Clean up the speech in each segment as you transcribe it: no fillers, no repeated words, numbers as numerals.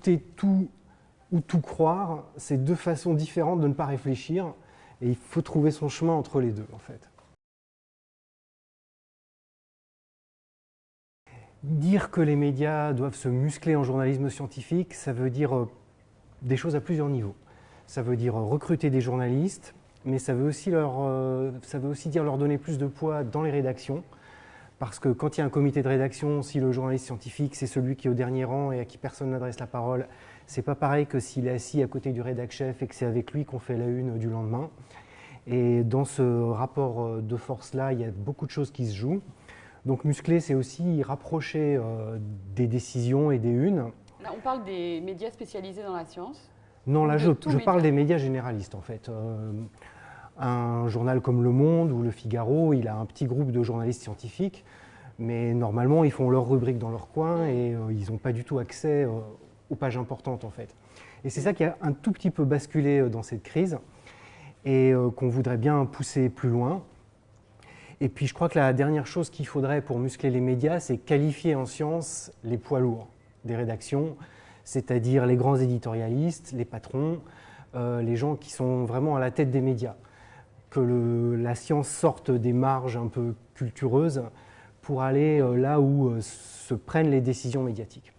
écouter tout ou tout croire, c'est deux façons différentes de ne pas réfléchir, et il faut trouver son chemin entre les deux, en fait. Dire que les médias doivent se muscler en journalisme scientifique, ça veut dire des choses à plusieurs niveaux. Ça veut dire recruter des journalistes, mais ça veut aussi dire leur donner plus de poids dans les rédactions, parce que quand il y a un comité de rédaction, si le journaliste scientifique, c'est celui qui est au dernier rang et à qui personne n'adresse la parole, c'est pas pareil que s'il est assis à côté du rédac-chef et que c'est avec lui qu'on fait la une du lendemain. Et dans ce rapport de force-là, il y a beaucoup de choses qui se jouent. Donc muscler, c'est aussi rapprocher des décisions et des unes. Là, on parle des médias spécialisés dans la science. Non, là, je parle des médias généralistes, en fait. Un journal comme Le Monde ou Le Figaro, il a un petit groupe de journalistes scientifiques, mais normalement, ils font leur rubrique dans leur coin et ils n'ont pas du tout accès aux pages importantes, en fait. Et c'est ça qui a un tout petit peu basculé dans cette crise et qu'on voudrait bien pousser plus loin. Et puis je crois que la dernière chose qu'il faudrait pour muscler les médias, c'est qualifier en science les poids lourds des rédactions, c'est-à-dire les grands éditorialistes, les patrons, les gens qui sont vraiment à la tête des médias. Que la science sorte des marges un peu cultureuses pour aller là où se prennent les décisions médiatiques.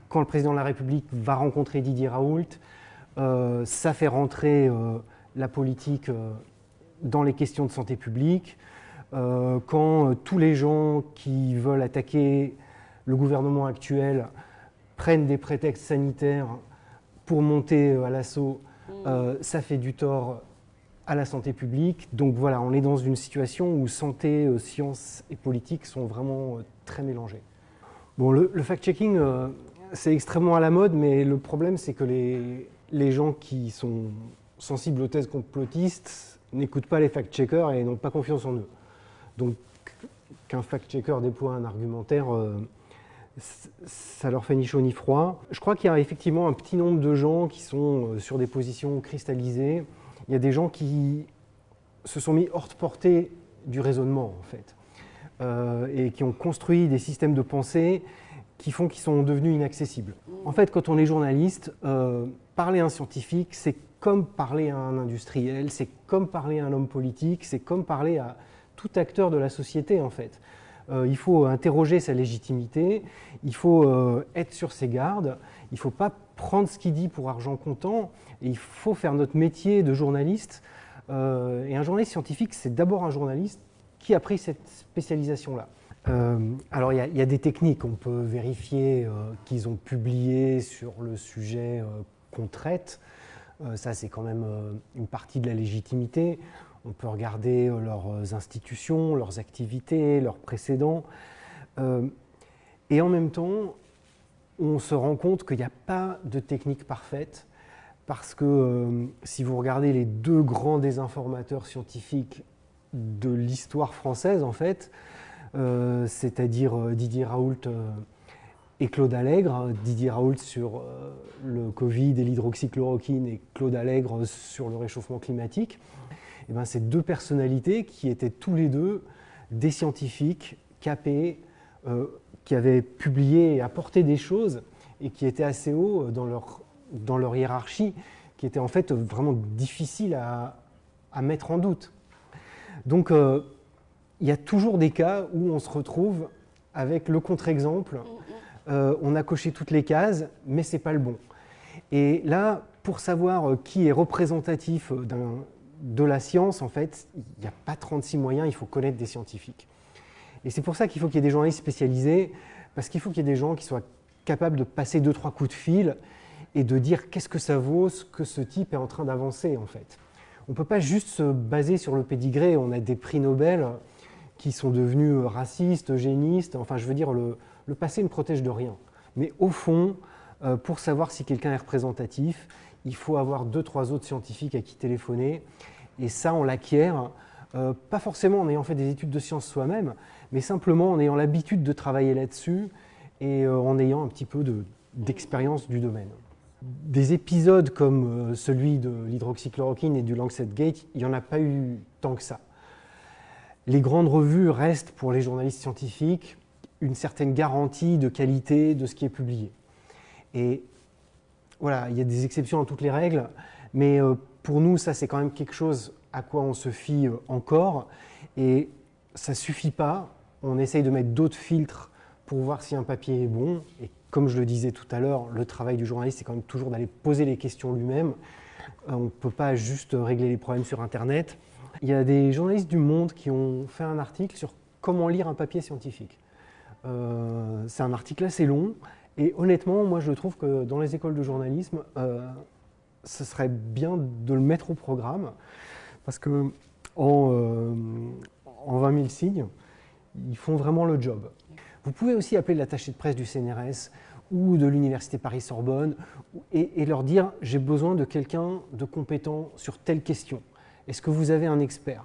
Quand le président de la République va rencontrer Didier Raoult, ça fait rentrer la politique dans les questions de santé publique, quand tous les gens qui veulent attaquer le gouvernement actuel prennent des prétextes sanitaires pour monter à l'assaut, ça fait du tort à la santé publique. Donc voilà, on est dans une situation où santé, sciences et politique sont vraiment très mélangés. Bon, le fact-checking, c'est extrêmement à la mode, mais le problème, c'est que les gens qui sont sensibles aux thèses complotistes n'écoutent pas les fact-checkers et n'ont pas confiance en eux. Donc, qu'un fact-checker déploie un argumentaire, ça leur fait ni chaud ni froid. Je crois qu'il y a effectivement un petit nombre de gens qui sont sur des positions cristallisées. Il y a des gens qui se sont mis hors de portée du raisonnement, en fait, et qui ont construit des systèmes de pensée qui font qu'ils sont devenus inaccessibles. En fait, quand on est journaliste, parler à un scientifique, c'est comme parler à un industriel, c'est comme parler à un homme politique, c'est comme parler à tout acteur de la société, en fait. Il faut interroger sa légitimité, il faut être sur ses gardes, il ne faut pas prendre ce qu'il dit pour argent comptant, et il faut faire notre métier de journaliste. Et un journaliste scientifique, c'est d'abord un journaliste qui a pris cette spécialisation-là. Alors, il y a des techniques, on peut vérifier qu'ils ont publié sur le sujet qu'on traite. Ça, c'est quand même une partie de la légitimité. On peut regarder leurs institutions, leurs activités, leurs précédents. Et en même temps, on se rend compte qu'il n'y a pas de technique parfaite parce que si vous regardez les deux grands désinformateurs scientifiques de l'histoire française, en fait, c'est-à-dire Didier Raoult et Claude Allègre, Didier Raoult sur le Covid et l'hydroxychloroquine et Claude Allègre sur le réchauffement climatique, et bien, c'est deux personnalités qui étaient tous les deux des scientifiques capés, qui avaient publié et apporté des choses et qui étaient assez hauts dans leur hiérarchie, qui étaient en fait vraiment difficiles à mettre en doute. Donc, il y a toujours des cas où on se retrouve avec le contre-exemple. On a coché toutes les cases, mais ce n'est pas le bon. Et là, pour savoir qui est représentatif de la science, en fait, il n'y a pas 36 moyens, il faut connaître des scientifiques. Et c'est pour ça qu'il faut qu'il y ait des journalistes spécialisés, parce qu'il faut qu'il y ait des gens qui soient capables de passer 2-3 coups de fil et de dire qu'est-ce que ça vaut ce que ce type est en train d'avancer, en fait. On ne peut pas juste se baser sur le pédigré. On a des prix Nobel qui sont devenus racistes, eugénistes. Enfin, je veux dire, le passé ne protège de rien. Mais au fond, pour savoir si quelqu'un est représentatif, il faut avoir 2-3 autres scientifiques à qui téléphoner. Et ça, on l'acquiert, pas forcément en ayant fait des études de sciences soi-même, mais simplement en ayant l'habitude de travailler là-dessus et en ayant un petit peu d'expérience du domaine. Des épisodes comme celui de l'hydroxychloroquine et du Lancet Gate, il n'y en a pas eu tant que ça. Les grandes revues restent pour les journalistes scientifiques une certaine garantie de qualité de ce qui est publié. Et voilà, il y a des exceptions à toutes les règles, mais pour nous, ça c'est quand même quelque chose à quoi on se fie encore. Et ça ne suffit pas. On essaye de mettre d'autres filtres pour voir si un papier est bon. Et comme je le disais tout à l'heure, le travail du journaliste, c'est quand même toujours d'aller poser les questions lui-même. On ne peut pas juste régler les problèmes sur Internet. Il y a des journalistes du Monde qui ont fait un article sur comment lire un papier scientifique. C'est un article assez long. Et honnêtement, moi je trouve que dans les écoles de journalisme, ce serait bien de le mettre au programme. Parce que en 20 000 signes, ils font vraiment le job. Vous pouvez aussi appeler l'attaché de presse du CNRS ou de l'Université Paris-Sorbonne et leur dire « j'ai besoin de quelqu'un de compétent sur telle question. Est-ce que vous avez un expert ?»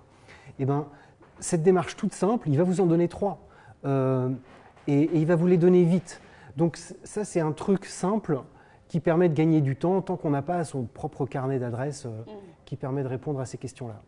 Eh bien, cette démarche toute simple, il va vous en donner 3 et il va vous les donner vite. Donc ça, c'est un truc simple qui permet de gagner du temps tant qu'on n'a pas son propre carnet d'adresses qui permet de répondre à ces questions-là.